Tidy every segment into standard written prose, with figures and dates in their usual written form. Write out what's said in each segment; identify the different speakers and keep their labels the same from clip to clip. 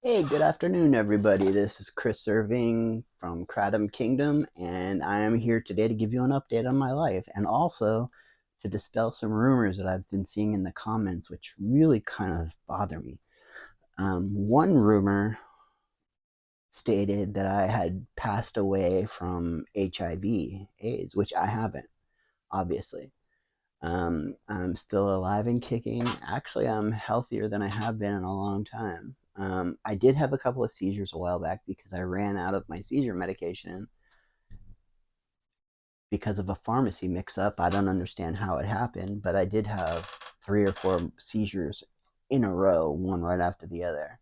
Speaker 1: Hey, good afternoon, everybody. This is Chris Irving from Kratom Kingdom, and I am here today to give you an update on my life and also to dispel some rumors that I've been seeing in the comments, which really kind of bother me. One rumor stated that I had passed away from HIV/AIDS, which I haven't, obviously. I'm still alive and kicking. Actually, I'm healthier than I have been in a long time. I did have a couple of seizures a while back because I ran out of my seizure medication because of a pharmacy mix up. I don't understand how it happened, but I did have 3 or 4 seizures in a row, one right after the other,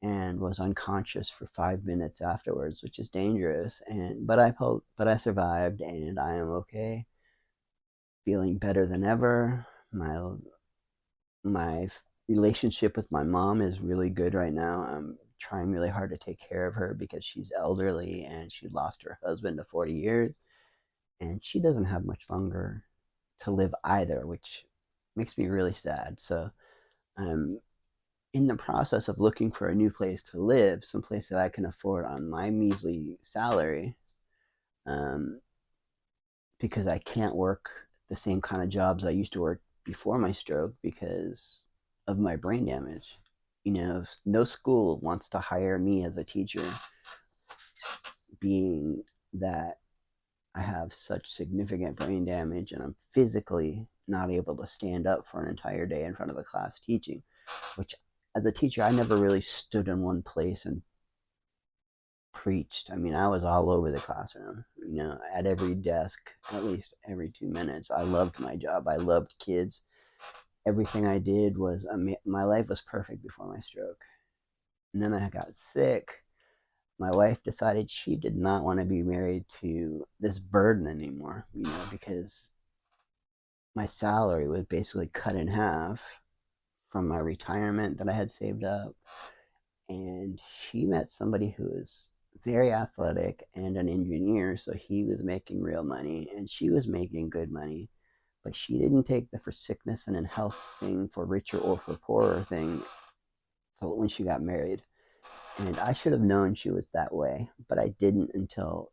Speaker 1: and was unconscious for 5 minutes afterwards, which is dangerous. But I survived, and I am okay, feeling better than ever. My relationship with my mom is really good right now. I'm trying really hard to take care of her because she's elderly and she lost her husband to 40 years and she doesn't have much longer to live either, which makes me really sad. So I'm in the process of looking for a new place to live, someplace that I can afford on my measly salary, um, because I can't work the same kind of jobs I used to work before my stroke because of my brain damage. No school wants to hire me as a teacher, being that I have such significant brain damage and I'm physically not able to stand up for an entire day in front of a class teaching, which as a teacher, I never really stood in one place and preached. I mean, I was all over the classroom, at every desk, at least every 2 minutes. I loved my job. I loved kids. Everything I did was, my life was perfect before my stroke. And then I got sick. My wife decided she did not want to be married to this burden anymore, because my salary was basically cut in half from my retirement that I had saved up. And she met somebody who was very athletic and an engineer, so he was making real money and she was making good money, but she didn't take the for sickness and in health thing, for richer or for poorer thing, when she got married. And I should have known she was that way, but I didn't until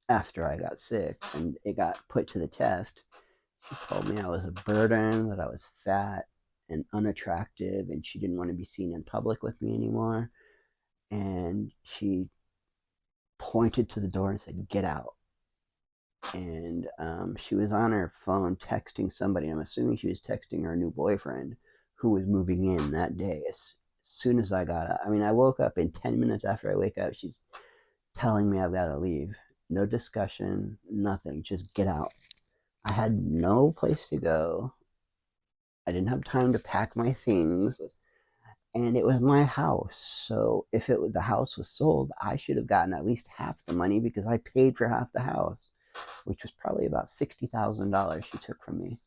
Speaker 1: after I got sick and it got put to the test. She told me I was a burden, that I was fat and unattractive, and she didn't want to be seen in public with me anymore. And she pointed to the door and said, "Get out." And she was on her phone texting somebody. I'm assuming she was texting her new boyfriend who was moving in that day. As soon as I got up, I mean, I woke up, in 10 minutes after I wake up, she's telling me I've got to leave. No discussion, nothing, just get out. I had no place to go. I didn't have time to pack my things, and it was my house. So if the house was sold, I should have gotten at least half the money because I paid for half the house, which was probably about $60,000 she took from me.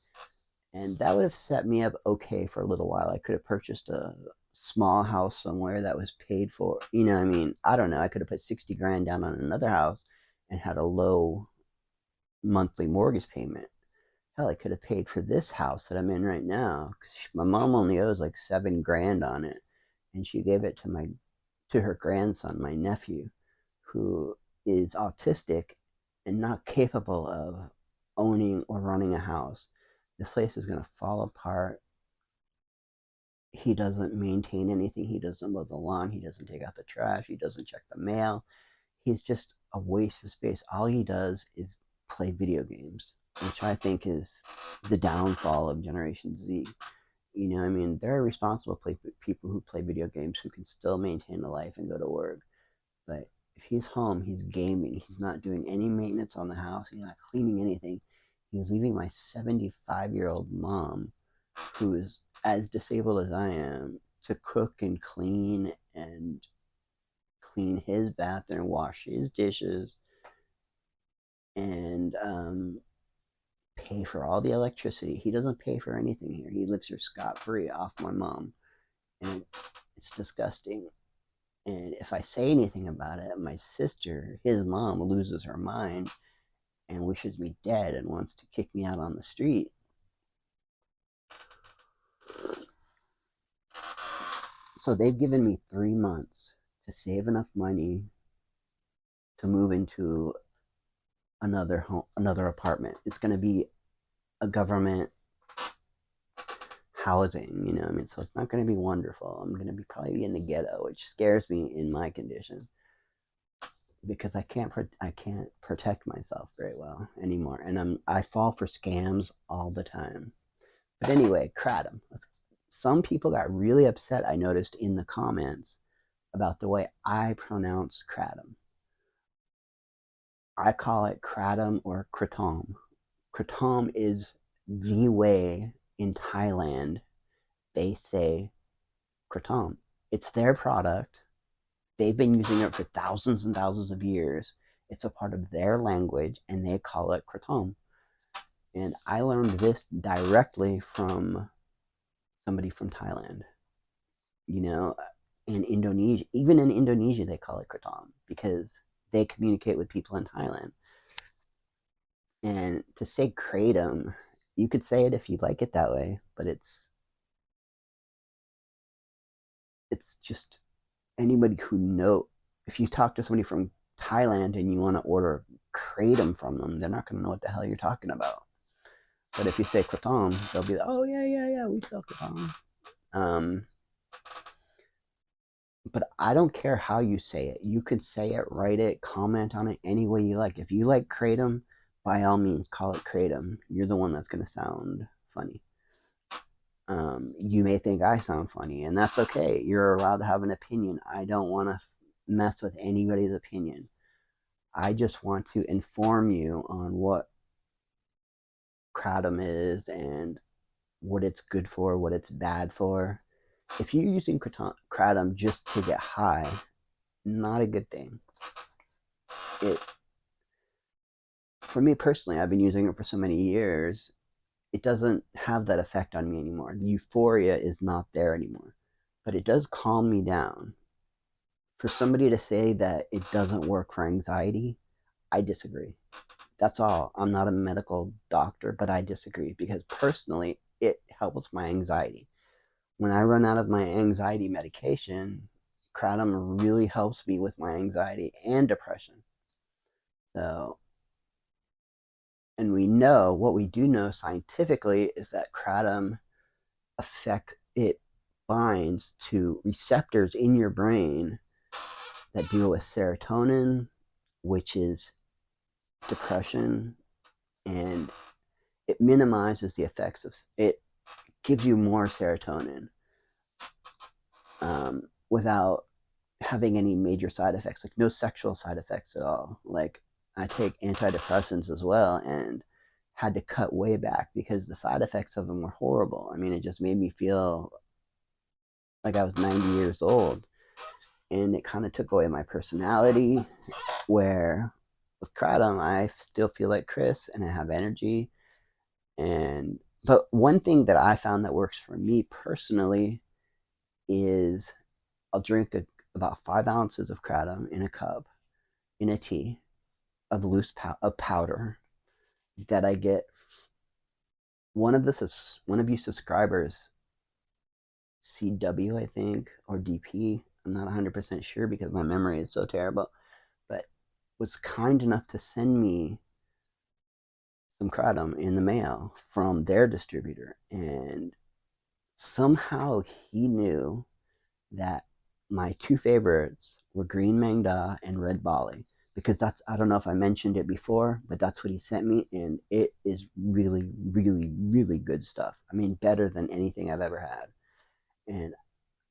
Speaker 1: And that would have set me up okay for a little while. I could have purchased a small house somewhere that was paid for. I mean, I don't know. I could have put 60 grand down on another house and had a low monthly mortgage payment. Hell, I could have paid for this house that I'm in right now, because my mom only owes like 7 grand on it, and she gave it to her grandson, my nephew, who is autistic and not capable of owning or running a house. This place is going to fall apart. He doesn't maintain anything. He doesn't mow the lawn. He doesn't take out the trash. He doesn't check the mail. He's just a waste of space. All he does is play video games, which I think is the downfall of Generation Z. I mean, there are responsible people who play video games who can still maintain a life and go to work. But if he's home, he's gaming. He's not doing any maintenance on the house. He's not cleaning anything. He's leaving my 75-year-old mom, who is as disabled as I am, to cook and clean his bathroom, wash his dishes, and pay for all the electricity. He doesn't pay for anything here. He lives here scot free off my mom, and it's disgusting. And if I say anything about it, my sister, his mom, loses her mind and wishes me dead and wants to kick me out on the street. So they've given me 3 months to save enough money to move into another home, another apartment. It's going to be a government housing, you know. I mean, so it's not going to be wonderful. I'm going to be probably in the ghetto, which scares me in my condition because I can't protect myself very well anymore, and I fall for scams all the time. But anyway, Kratom. Some people got really upset. I noticed in the comments about the way I pronounce Kratom. I call it Kratom or Kratom. Kratom is the way in Thailand they say Kratom. It's their product. They've been using it for thousands and thousands of years. It's a part of their language, and they call it Kratom. And I learned this directly from somebody from Thailand. You know, in Indonesia, even in Indonesia, they call it Kratom because they communicate with people in Thailand. And to say Kratom, you could say it if you like it that way, but it's just anybody who know. If you talk to somebody from Thailand and you want to order Kratom from them, they're not going to know what the hell you're talking about. But if you say Kratom, they'll be like, oh yeah, yeah, yeah, we sell Kratom. Um, but I don't care how you say it. You can say it, write it, comment on it any way you like. If you like Kratom, by all means, call it Kratom. You're the one that's going to sound funny. You may think I sound funny, and that's okay. You're allowed to have an opinion. I don't want to mess with anybody's opinion. I just want to inform you on what Kratom is and what it's good for, what it's bad for. If you're using Kratom just to get high, not a good thing. It, for me personally, I've been using it for so many years. It doesn't have that effect on me anymore. The euphoria is not there anymore, but it does calm me down. For somebody to say that it doesn't work for anxiety, I disagree. That's all. I'm not a medical doctor, but I disagree because personally, it helps my anxiety. When I run out of my anxiety medication, Kratom really helps me with my anxiety and depression. So, and we know what we do know scientifically is that Kratom it binds to receptors in your brain that deal with serotonin, which is depression, and it minimizes the effects of it. Gives you more serotonin without having any major side effects, like no sexual side effects at all. Like I take antidepressants as well, and had to cut way back because the side effects of them were horrible. I mean, it just made me feel like I was 90 years old, and it kind of took away my personality. Where with Kratom, I still feel like Chris, and I have energy. And but one thing that I found that works for me personally is I'll drink about 5 ounces of Kratom in a cup in a tea of of powder that I get. One of you subscribers, CW I think, or DP, I'm not 100% sure because my memory is so terrible, but was kind enough to send me some Kratom in the mail from their distributor, and somehow he knew that my two favorites were Green Mangda and Red Bali, because I don't know if I mentioned it before, but that's what he sent me, and it is really, really, really good stuff. I mean, better than anything I've ever had. And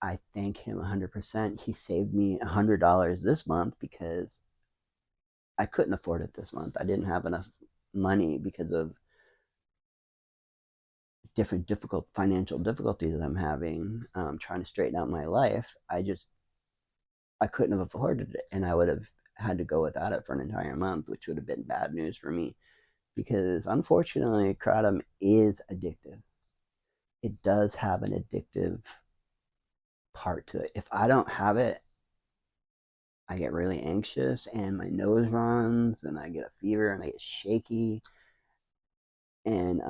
Speaker 1: I thank him 100%. He saved me $100 this month because I couldn't afford it this month. I didn't have enough money because of different difficult financial difficulties that I'm having, trying to straighten out my life. I couldn't have afforded it, and I would have had to go without it for an entire month, which would have been bad news for me because unfortunately, Kratom is addictive. It does have an addictive part to it. If I don't have it, I get really anxious and my nose runs and I get a fever and I get shaky. And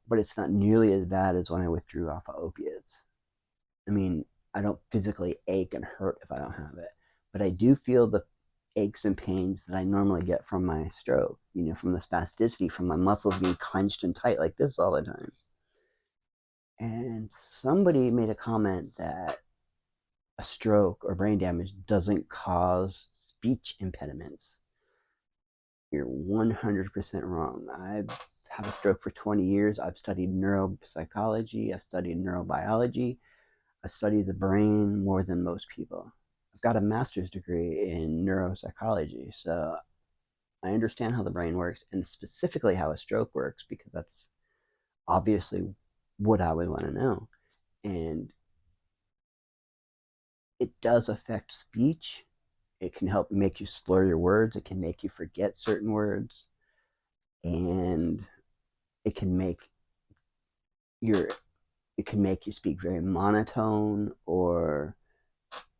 Speaker 1: but it's not nearly as bad as when I withdrew off of opiates. I mean, I don't physically ache and hurt if I don't have it, but I do feel the aches and pains that I normally get from my stroke, from the spasticity, from my muscles being clenched and tight like this all the time. And somebody made a comment that a stroke or brain damage doesn't cause speech impediments. You're 100% wrong. I've had a stroke for 20 years. I've studied neuropsychology, I've studied neurobiology, I study the brain more than most people. I've got a master's degree in neuropsychology, so I understand how the brain works and specifically how a stroke works because that's obviously what I would want to know. And it does affect speech. It can help make you slur your words, it can make you forget certain words, and it can make your it can make you speak very monotone or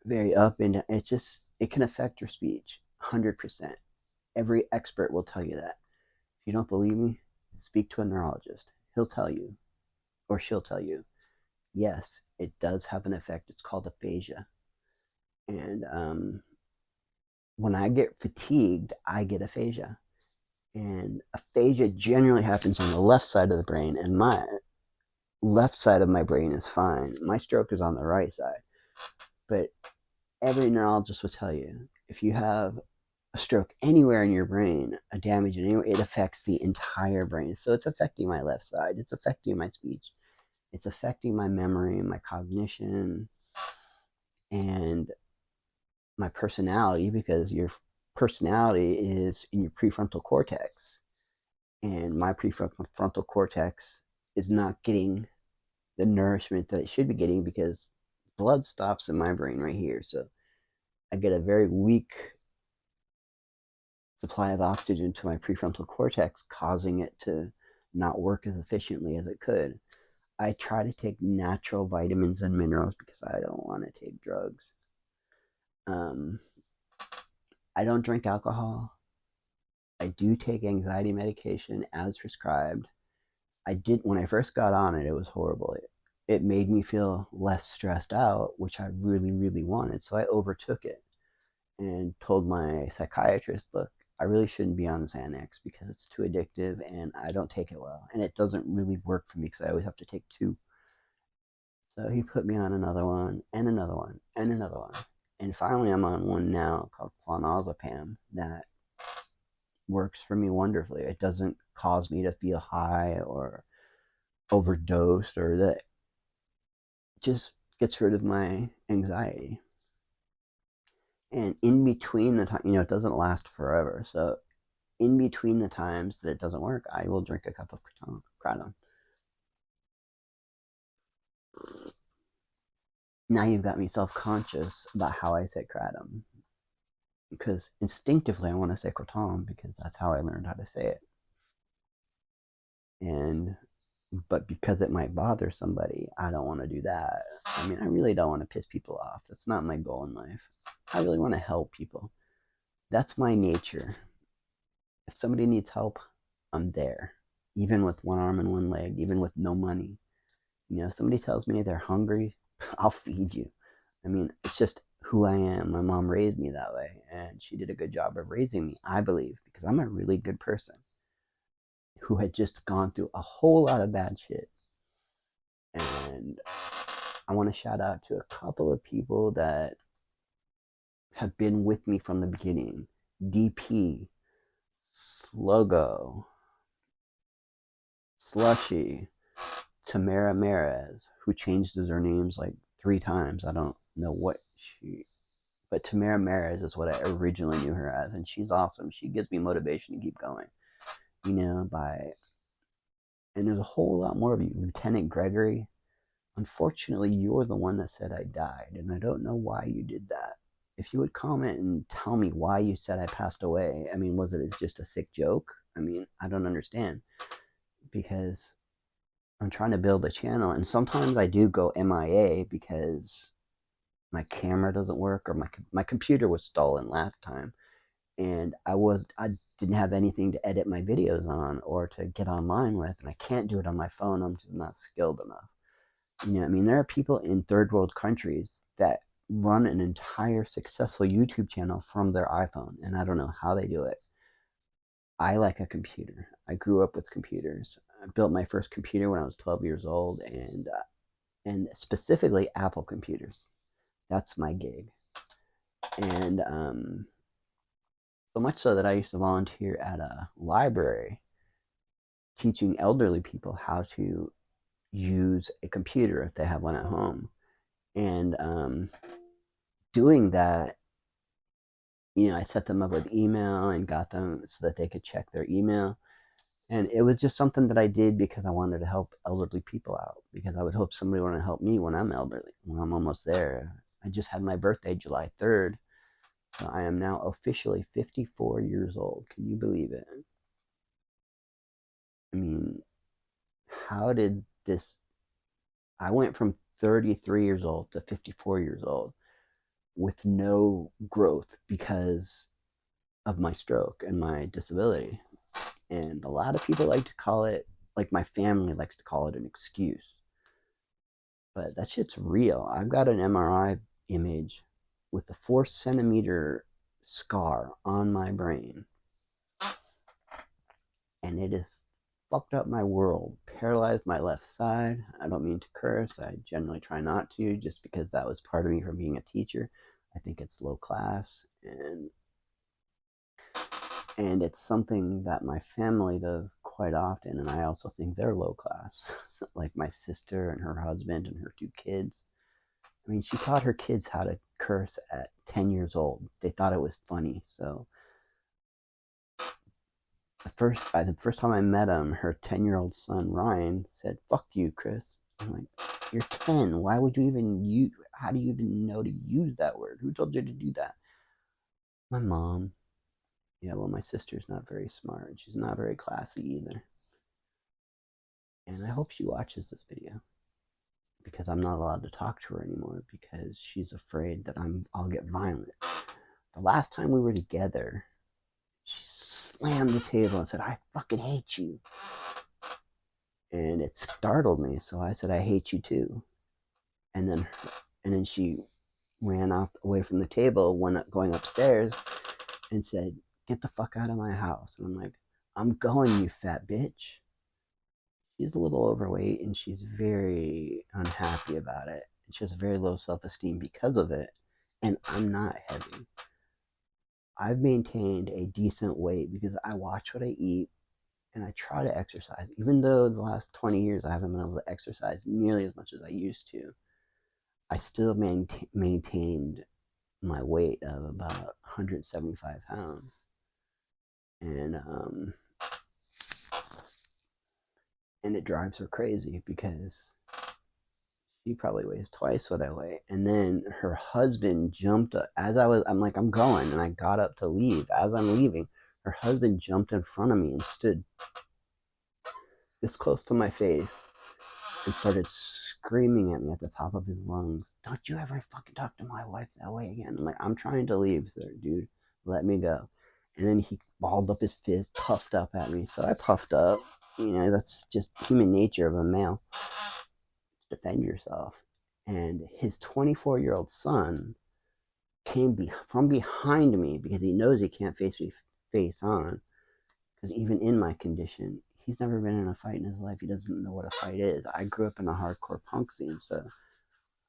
Speaker 1: very up and down. It can affect your speech 100%. Every expert will tell you that. If you don't believe me, speak to a neurologist. He'll tell you, or she'll tell you, yes, it does have an effect. It's called aphasia. And when I get fatigued, I get aphasia. And aphasia generally happens on the left side of the brain, and my left side of my brain is fine. My stroke is on the right side. But every neurologist will tell you if you have a stroke anywhere in your brain, a damage anywhere, it affects the entire brain. So it's affecting my left side, it's affecting my speech, it's affecting my memory, my cognition, and my personality, because your personality is in your prefrontal cortex. And my prefrontal cortex is not getting the nourishment that it should be getting because blood stops in my brain right here. So I get a very weak supply of oxygen to my prefrontal cortex, causing it to not work as efficiently as it could. I try to take natural vitamins and minerals because I don't want to take drugs. Um, I don't drink alcohol. I do take anxiety medication as prescribed. I did when I first got on it. It was horrible. It made me feel less stressed out, which I really, really wanted. So I overtook it and told my psychiatrist, look, I really shouldn't be on Xanax because it's too addictive and I don't take it well. And it doesn't really work for me because I always have to take two. So he put me on another one and another one and another one. And finally, I'm on one now called clonazepam that works for me wonderfully. It doesn't cause me to feel high or overdosed or that. It just gets rid of my anxiety. And in between the time, it doesn't last forever. So in between the times that it doesn't work, I will drink a cup of Kratom. Now you've got me self-conscious about how I say Kratom because instinctively I want to say Kratom because that's how I learned how to say it. And but because it might bother somebody, I don't want to do that. I mean, I really don't want to piss people off. That's not my goal in life. I really want to help people. That's my nature. If somebody needs help, I'm there. Even with one arm and one leg, even with no money. If somebody tells me they're hungry, I'll feed you. I mean, it's just who I am. My mom raised me that way, and she did a good job of raising me, I believe, because I'm a really good person who had just gone through a whole lot of bad shit. And I want to shout out to a couple of people that have been with me from the beginning. DP, Slogo, Slushy, Tamara Mares, who changed her names like 3 times. I don't know but Tamara Mares is what I originally knew her as, and she's awesome. She gives me motivation to keep going, and there's a whole lot more of you. Lieutenant Gregory, unfortunately, you're the one that said I died, and I don't know why you did that. If you would comment and tell me why you said I passed away, I mean, was it just a sick joke? I mean, I don't understand because I'm trying to build a channel, and sometimes I do go MIA because my camera doesn't work or my computer was stolen last time, and I didn't have anything to edit my videos on or to get online with, and I can't do it on my phone. I'm just not skilled enough. I mean, there are people in third world countries that run an entire successful YouTube channel from their iPhone, and I don't know how they do it. I like a computer. I grew up with computers. I built my first computer when I was 12 years old, and specifically Apple computers. That's my gig. And so much so that I used to volunteer at a library teaching elderly people how to use a computer if they have one at home. And doing that, I set them up with email and got them so that they could check their email. And it was just something that I did because I wanted to help elderly people out, because I would hope somebody would want to help me when I'm elderly, when I'm almost there. I just had my birthday July 3rd. So I am now officially 54 years old. Can you believe it? I mean, how did this? I went from 33 years old to 54 years old with no growth because of my stroke and my disability. And a lot of people like to call it, like my family likes to call it, an excuse. But that shit's real. I've got an MRI image with a 4 centimeter scar on my brain, and it has fucked up my world, paralyzed my left side. I don't mean to curse. I generally try not to, just because that was part of me from being a teacher. I think it's low class, and it's something that my family does quite often, and I also think they're low class. Like my sister and her husband and her 2 kids. I mean, she taught her kids how to curse at 10 years old. They thought it was funny. So the first time I met him, her 10-year-old son Ryan said, "Fuck you, Chris." I'm like, "You're 10. Why would you even use? How do you even know to use that word? Who told you to do that?" My mom. Yeah, well, my sister's not very smart. She's not very classy either. And I hope she watches this video, because I'm not allowed to talk to her anymore because she's afraid that I'll get violent. The last time we were together, she slammed the table and said, "I fucking hate you." And it startled me, so I said, "I hate you too." And then she ran off away from the table, went going upstairs, and said, "Get the fuck out of my house." And I'm like, "I'm going, you fat bitch." She's a little overweight and she's very unhappy about it. She has very low self-esteem because of it. And I'm not heavy. I've maintained a decent weight because I watch what I eat and I try to exercise. Even though the last 20 years I haven't been able to exercise nearly as much as I used to, I still maintained my weight of about 175 pounds. And and it drives her crazy because she probably weighs twice what I weigh. And then her husband jumped up as I'm like, "I'm going." And I got up to leave. As I'm leaving, her husband jumped in front of me and stood this close to my face and started screaming at me at the top of his lungs, "Don't you ever fucking talk to my wife that way again." I'm like, "I'm trying to leave, sir, dude. Let me go." And then he balled up his fist, puffed up at me. So I puffed up. That's just human nature of a male. Defend yourself. And his 24-year-old son came from behind me because he knows he can't face me face on. Because even in my condition, he's never been in a fight in his life. He doesn't know what a fight is. I grew up in a hardcore punk scene, so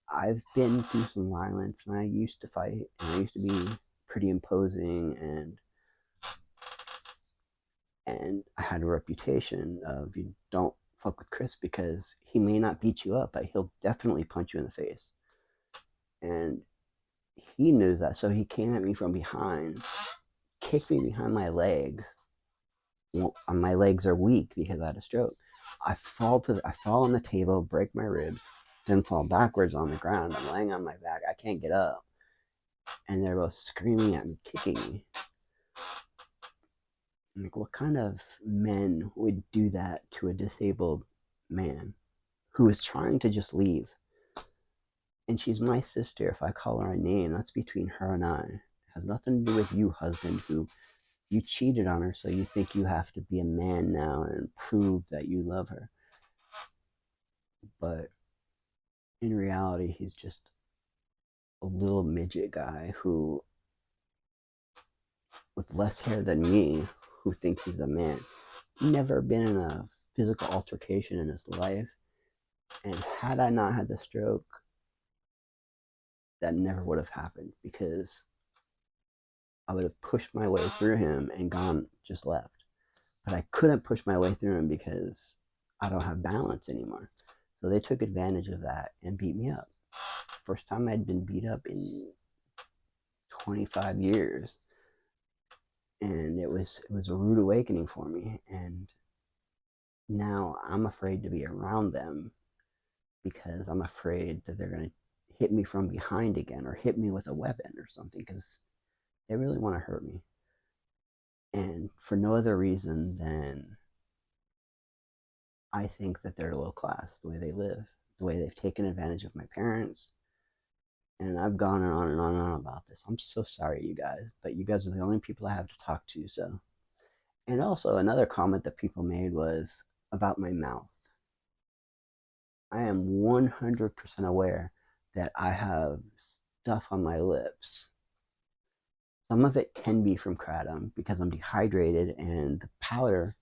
Speaker 1: I've been through some violence, and I used to fight, and I used to be pretty imposing, and I had a reputation of, you don't fuck with Chris because he may not beat you up, but he'll definitely punch you in the face. And he knew that, so he came at me from behind, kicked me behind my legs. My legs are weak because I had a stroke. I fall on the table, break my ribs, then fall backwards on the ground. I'm laying on my back. I can't get up. And they're both screaming at me, kicking me. I'm like, what kind of men would do that to a disabled man who is trying to just leave? And she's my sister. If I call her a name, that's between her and I. It has nothing to do with you, husband, who you cheated on her, so you think you have to be a man now and prove that you love her. But in reality, he's just a little midget guy who, with less hair than me, who thinks he's a man, never been in a physical altercation in his life. And had I not had the stroke, that never would have happened because I would have pushed my way through him and gone just left. But I couldn't push my way through him because I don't have balance anymore. So they took advantage of that and beat me up. First time I'd been beat up in 25 years. And it was a rude awakening for me. And now I'm afraid to be around them because I'm afraid that they're going to hit me from behind again or hit me with a weapon or something because they really want to hurt me. And for no other reason than I think that they're low class, the way they live, the way they've taken advantage of my parents. And I've gone on and on and on about this. I'm so sorry, you guys, but you guys are the only people I have to talk to. So, and also another comment that people made was about my mouth. I am 100% aware that I have stuff on my lips. Some of it can be from kratom because I'm dehydrated and the powder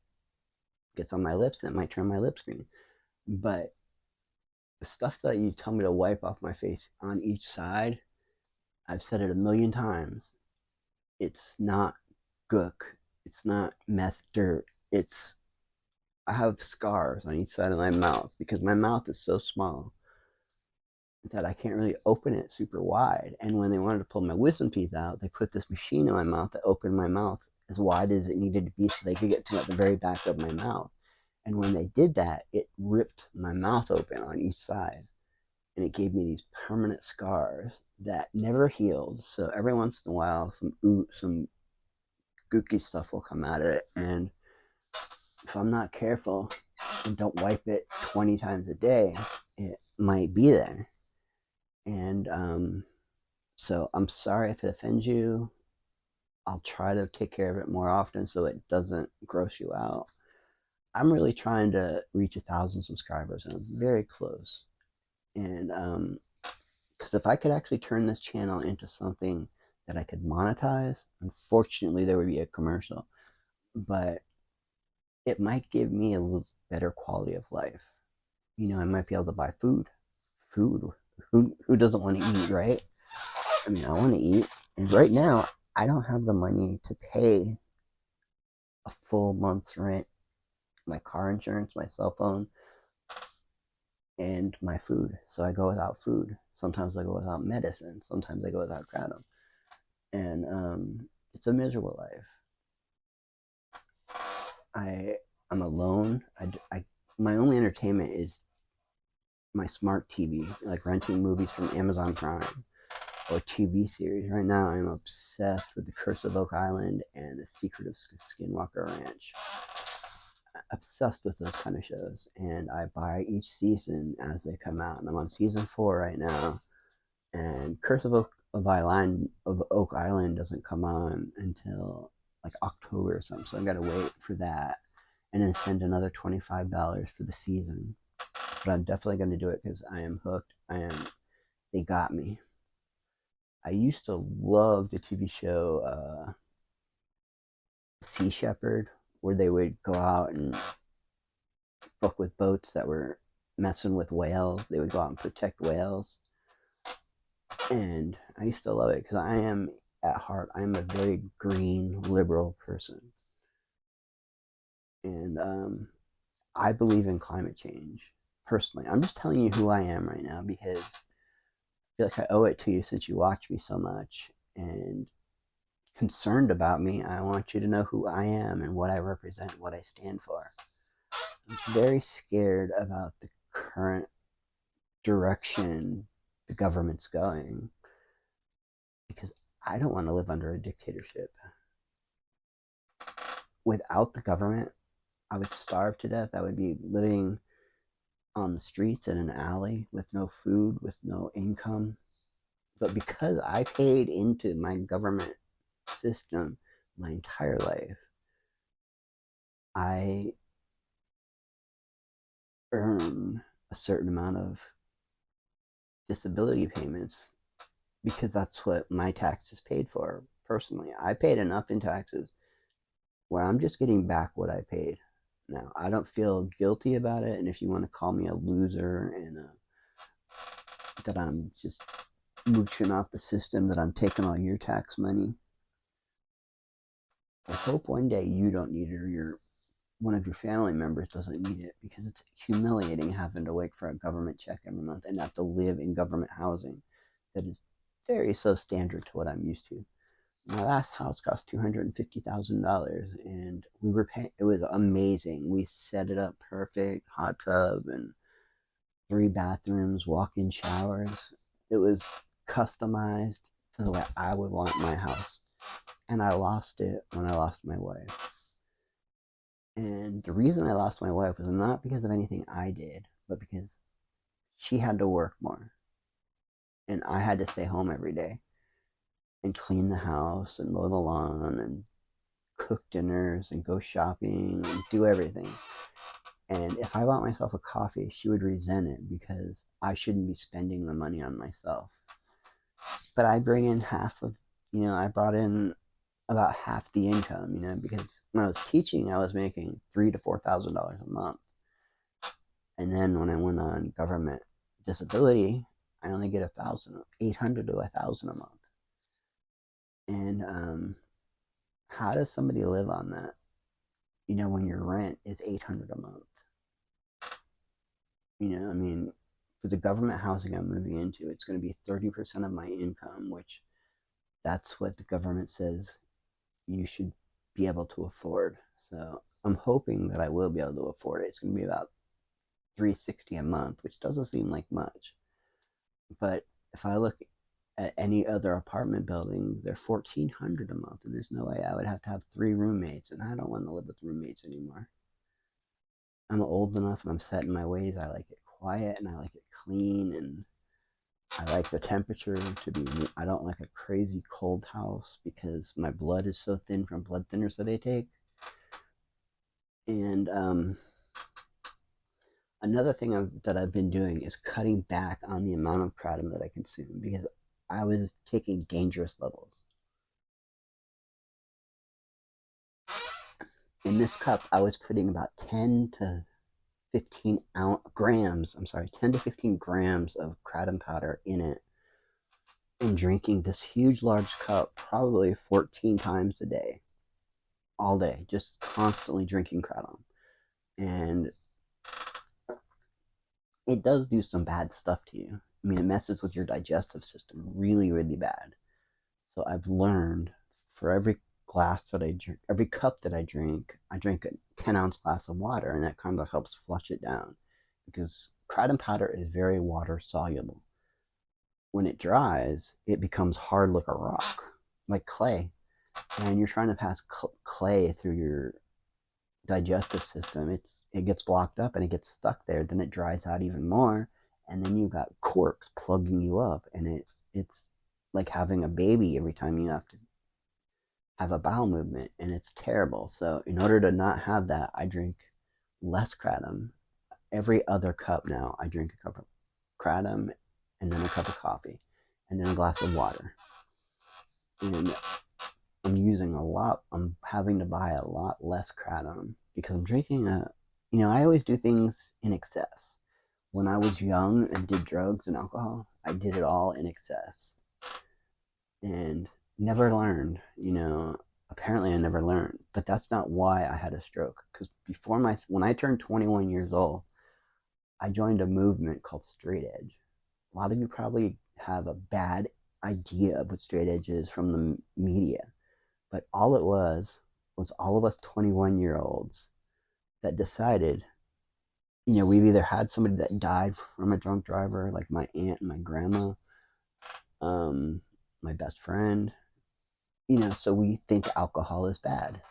Speaker 1: gets on my lips and it might turn my lips green. But the stuff that you tell me to wipe off my face on each side, I've said it a million times. It's not gook. It's not meth dirt. I have scars on each side of my mouth because my mouth is so small that I can't really open it super wide. And when they wanted to pull my wisdom teeth out, they put this machine in my mouth that opened my mouth as wide as it needed to be so they could get to at the very back of my mouth. And when they did that, it ripped my mouth open on each side. And it gave me these permanent scars that never healed. So every once in a while, some gooky stuff will come out of it. And if I'm not careful and don't wipe it 20 times a day, it might be there. And so I'm sorry if it offends you. I'll try to take care of it more often so it doesn't gross you out. I'm really trying to reach 1,000 subscribers, and I'm very close. And because if I could actually turn this channel into something that I could monetize, unfortunately there would be a commercial, but it might give me a little better quality of life. You know, I might be able to buy food. Food. Who doesn't want to eat, right? I mean, I want to eat. And right now, I don't have the money to pay a full month's rent, my car insurance, my cell phone, and my food. So I go without food. Sometimes I go without medicine. Sometimes I go without kratom. And it's a miserable life. I'm alone. My only entertainment is my smart TV, like renting movies from Amazon Prime or TV series. Right now, I'm obsessed with The Curse of Oak Island and The Secret of Skinwalker Ranch. Obsessed with those kind of shows, and I buy each season as they come out. And I'm on season 4 right now. And Curse of Oak Island doesn't come on until like October or something. So I gotta wait for that, and then spend another $25 for the season. But I'm definitely gonna do it because I am hooked. They got me. I used to love the TV show Sea Shepherd, where they would go out and fuck with boats that were messing with whales. They would go out and protect whales. And I used to love it because at heart, I'm a very green, liberal person. And I believe in climate change, personally. I'm just telling you who I am right now because I feel like I owe it to you since you watch me so much and concerned about me. I want you to know who I am and what I represent, what I stand for. I'm very scared about the current direction the government's going because I don't want to live under a dictatorship. Without the government, I would starve to death. I would be living on the streets in an alley with no food, with no income. But because I paid into my government system my entire life, I earn a certain amount of disability payments because that's what my taxes paid for. Personally, I paid enough in taxes where I'm just getting back what I paid. Now, I don't feel guilty about it, and if you want to call me a loser and that I'm just mooching off the system, that I'm taking all your tax money, I hope one day you don't need it, or one of your family members doesn't need it, because it's humiliating having to wait for a government check every month and have to live in government housing that is very so standard to what I'm used to. My last house cost $250,000, and we were paying. It was amazing. We set it up perfect, hot tub and 3 bathrooms, walk-in showers. It was customized to the way I would want my house, and I lost it when I lost my wife. And the reason I lost my wife was not because of anything I did, but because she had to work more, and I had to stay home every day and clean the house and mow the lawn and cook dinners and go shopping and do everything. And if I bought myself a coffee, she would resent it because I shouldn't be spending the money on myself. But I bring in half of, I brought in about half the income, because when I was teaching, I was making $3,000 to $4,000 a month. And then when I went on government disability, I only get 800 to 1,000 a month. And how does somebody live on that? When your rent is 800 a month. I mean, for the government housing I'm moving into, it's going to be 30% of my income, which that's what the government says you should be able to afford. So I'm hoping that I will be able to afford it. It's going to be about $360 a month, which doesn't seem like much. But if I look at any other apartment building, they're $1,400 a month, and there's no way I would have to have 3 roommates, and I don't want to live with roommates anymore. I'm old enough and I'm set in my ways. I like it quiet and I like it clean, and I like the temperature to be. I don't like a crazy cold house because my blood is so thin from blood thinners that I take. And another thing that I've been doing is cutting back on the amount of kratom that I consume, because I was taking dangerous levels. In this cup, I was putting about 10 to 15 grams, 10 to 15 grams of kratom powder in it, and drinking this huge, large cup probably 14 times a day, all day, just constantly drinking kratom. And it does do some bad stuff to you. I mean, it messes with your digestive system really, really bad. So I've learned, for every glass that I drink, every cup that I drink a 10-ounce glass of water, and that kind of helps flush it down, because kratom powder is very water soluble. When it dries, it becomes hard like a rock, like clay. And you're trying to pass clay through your digestive system, it gets blocked up and it gets stuck there. Then it dries out even more, and then you've got corks plugging you up, and it's like having a baby every time you have to have a bowel movement, and it's terrible. So in order to not have that, I drink less kratom. Every other cup now, I drink a cup of kratom, and then a cup of coffee, and then a glass of water. And I'm having to buy a lot less kratom because I'm drinking I always do things in excess. When I was young and did drugs and alcohol, I did it all in excess and never learned, apparently I never learned, but that's not why I had a stroke. Because when I turned 21 years old, I joined a movement called straight edge. A lot of you probably have a bad idea of what straight edge is from the media. But all it was all of us 21-year-olds that decided, we've either had somebody that died from a drunk driver, like my aunt and my grandma, my best friend, so we think alcohol is bad.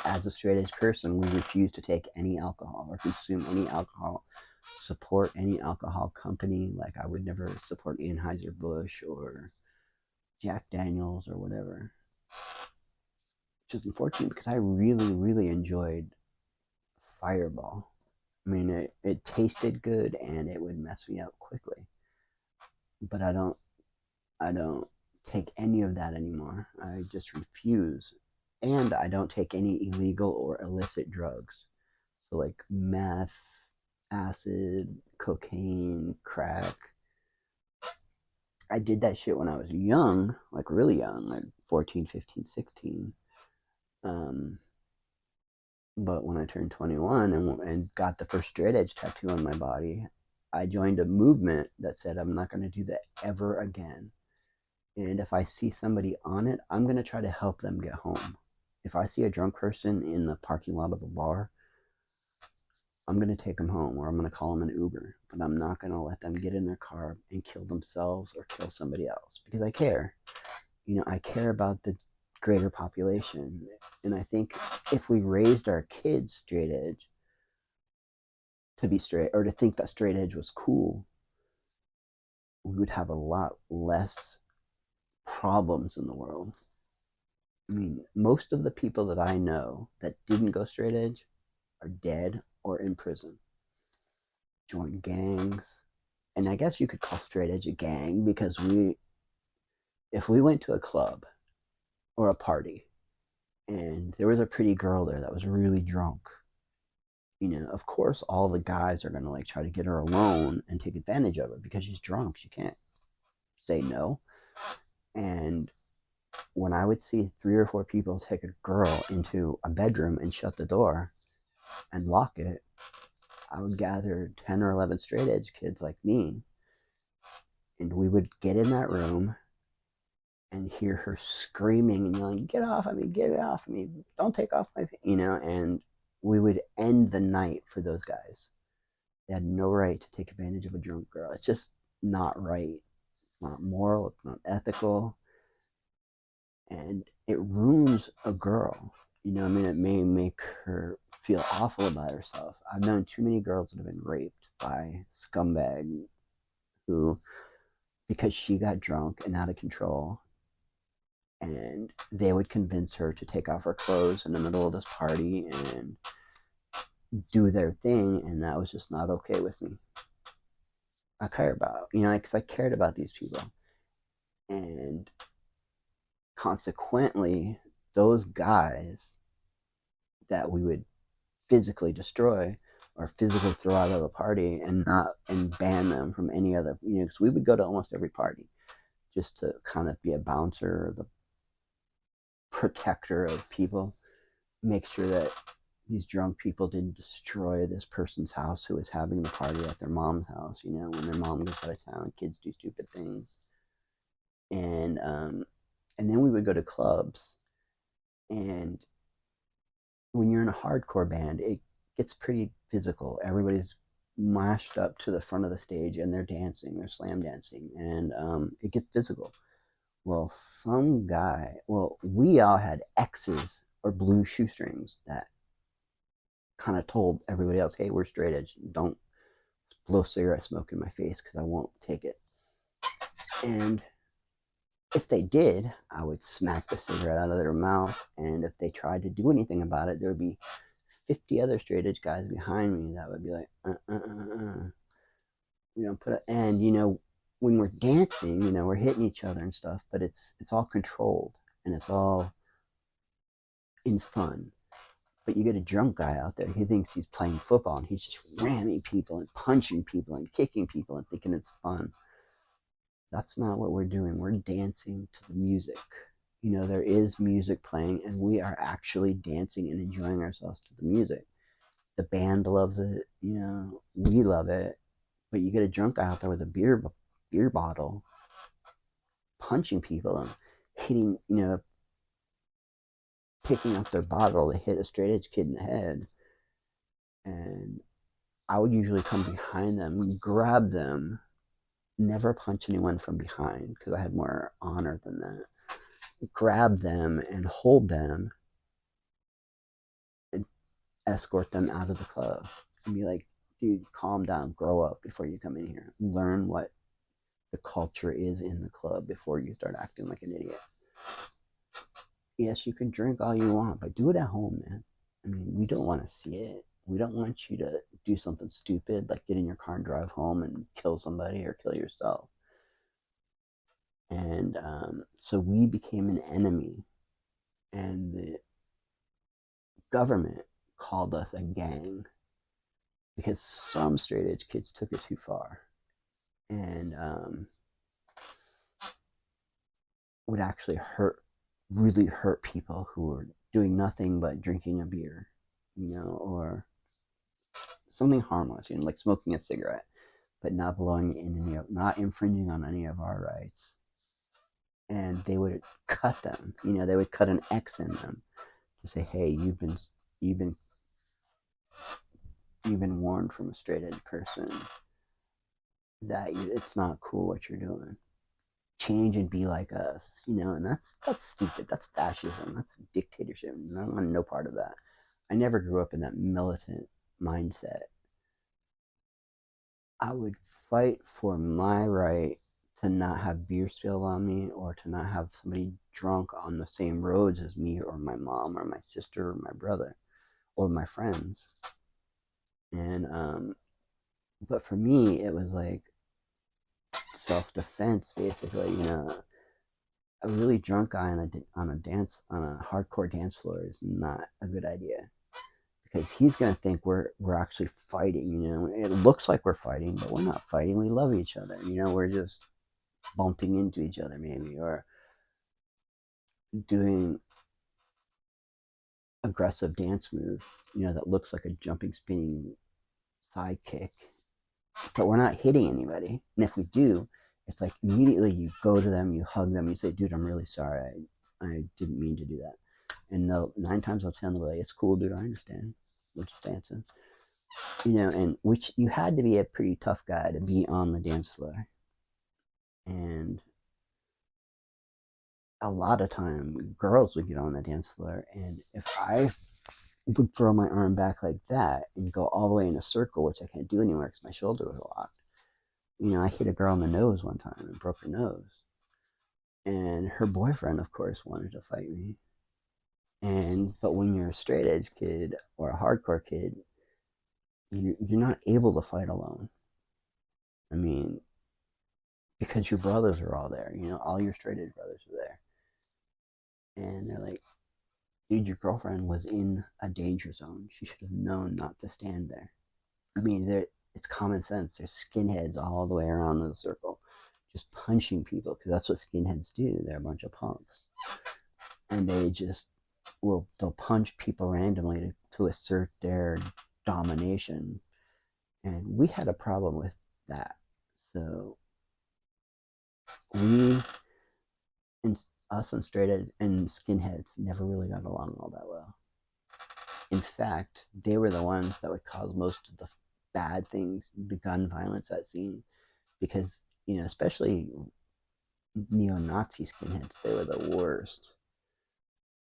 Speaker 1: As a straight edge person, we refuse to take any alcohol or consume any alcohol, support any alcohol company. Like, I would never support Anheuser-Busch or Jack Daniels or whatever. Which is unfortunate because I really, really enjoyed Fireball. I mean, it tasted good and it would mess me up quickly. But I don't I don't take any of that anymore. I just refuse. And I don't take any illegal or illicit drugs. So, like meth, acid, cocaine, crack. I did that shit when I was young, like really young, like 14, 15, 16. Um, but when I turned 21 and got the first straight edge tattoo on my body, I joined a movement that said I'm not going to do that ever again. And if I see somebody on it, I'm going to try to help them get home. If I see a drunk person in the parking lot of a bar, I'm going to take them home or I'm going to call them an Uber. But I'm not going to let them get in their car and kill themselves or kill somebody else because I care. I care about the greater population. And I think if we raised our kids straight edge to be straight or to think that straight edge was cool, we would have a lot less problems in the world. I mean, most of the people that I know that didn't go straight edge are dead or in prison, joined gangs. And I guess you could call straight edge a gang because if we went to a club or a party and there was a pretty girl there that was really drunk, of course, all the guys are going to like try to get her alone and take advantage of her because she's drunk. She can't say no. And when I would see 3 or 4 people take a girl into a bedroom and shut the door and lock it, I would gather 10 or 11 straight edge kids like me, and we would get in that room and hear her screaming and yelling, "Get off of me, get it off of me, don't take off my," and we would end the night for those guys. They had no right to take advantage of a drunk girl. It's just not right. It's not moral. It's not ethical. And it ruins a girl. I mean, it may make her feel awful about herself. I've known too many girls that have been raped by scumbag who, because she got drunk and out of control, and they would convince her to take off her clothes in the middle of this party and do their thing, and that was just not okay with me. I care about, because I cared about these people, and consequently, those guys that we would physically destroy or physically throw out of the party and ban them from any other, because we would go to almost every party just to kind of be a bouncer, the protector of people, make sure that these drunk people didn't destroy this person's house who was having the party at their mom's house, when their mom goes out of town, kids do stupid things. And then we would go to clubs, and when you're in a hardcore band, it gets pretty physical. Everybody's mashed up to the front of the stage and they're dancing, they're slam dancing, and it gets physical. Well, we all had X's or blue shoestrings that kind of told everybody else, hey, we're straight edge. Don't blow cigarette smoke in my face because I won't take it. And if they did, I would smack the cigarette out of their mouth. And if they tried to do anything about it, there would be 50 other straight edge guys behind me that would be like, and when we're dancing, we're hitting each other and stuff, but it's all controlled and it's all in fun. But you get a drunk guy out there, he thinks he's playing football and he's just ramming people and punching people and kicking people and thinking it's fun. That's not what we're doing. We're dancing to the music. There is music playing and we are actually dancing and enjoying ourselves to the music. The band loves it, we love it. But you get a drunk guy out there with a beer bottle, punching people and hitting, picking up their bottle to hit a straight edge kid in the head. And I would usually come behind them, grab them, never punch anyone from behind because I had more honor than that. Grab them and hold them and escort them out of the club and be like, dude, calm down, grow up before you come in here. Learn what the culture is in the club before you start acting like an idiot. Yes, you can drink all you want, but do it at home, man. I mean, we don't want to see it. We don't want you to do something stupid like get in your car and drive home and kill somebody or kill yourself. And so we became an enemy, and the government called us a gang because some straight edge kids took it too far and would actually really hurt people who were doing nothing but drinking a beer, or something harmless, like smoking a cigarette, but not belonging in not infringing on any of our rights. And they would cut them, they would cut an X in them to say, hey, you've been you've been warned from a straight edge person that it's not cool what you're doing. Change and be like us, and that's stupid. That's fascism. That's dictatorship. And I don't want no part of that. I never grew up in that militant mindset. I would fight for my right to not have beer spilled on me or to not have somebody drunk on the same roads as me or my mom or my sister or my brother or my friends. And but for me, it was like self-defense, basically. A really drunk guy on a hardcore dance floor is not a good idea because he's gonna think we're actually fighting. It looks like we're fighting, but we're not fighting. We love each other. We're just bumping into each other maybe, or doing aggressive dance moves. That looks like a jumping, spinning side kick, but we're not hitting anybody. And if we do, it's like immediately you go to them, you hug them, you say, "Dude, I'm really sorry. I didn't mean to do that." And they'll 9 times out of 10 they'll be like, "It's cool, dude. I understand. We're just dancing." And which you had to be a pretty tough guy to be on the dance floor. And a lot of time, girls would get on the dance floor, and if I would throw my arm back like that and go all the way in a circle, which I can't do anymore because my shoulder was locked. I hit a girl in the nose one time and broke her nose. And her boyfriend, of course, wanted to fight me. But when you're a straight edge kid or a hardcore kid, you're not able to fight alone. I mean, because your brothers are all there. All your straight edge brothers are there, and they're like, "Dude, your girlfriend was in a danger zone. She should have known not to stand there." I mean, it's common sense. There's skinheads all the way around the circle, just punching people because that's what skinheads do. They're a bunch of punks, and they'll punch people randomly to assert their domination. And we had a problem with that. So we and us and straight edge and skinheads never really got along all that well. In fact, they were the ones that would cause most of the bad things, the gun violence at scene, because especially neo-Nazi skinheads, they were the worst.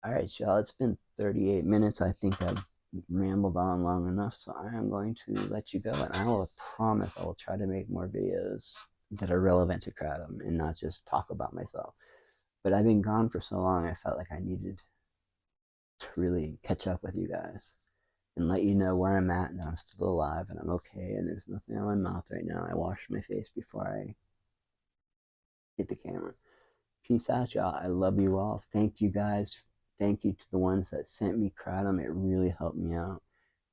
Speaker 1: All right, y'all, it's been 38 minutes. I think I've rambled on long enough, so I am going to let you go, and I will promise I will try to make more videos that are relevant to Kratom and not just talk about myself. But I've been gone for so long, I felt like I needed to really catch up with you guys and let you know where I'm at and that I'm still alive and I'm okay and there's nothing on my mouth right now. I washed my face before I hit the camera. Peace out, y'all. I love you all. Thank you guys. Thank you to the ones that sent me Kratom. It really helped me out.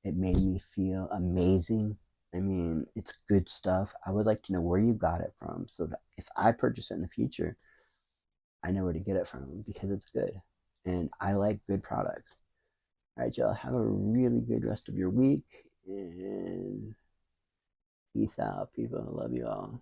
Speaker 1: It made me feel amazing. I mean, it's good stuff. I would like to know where you got it from so that if I purchase it in the future, I know where to get it from because it's good. And I like good products. All right, y'all. Have a really good rest of your week. And peace out, people. I love you all.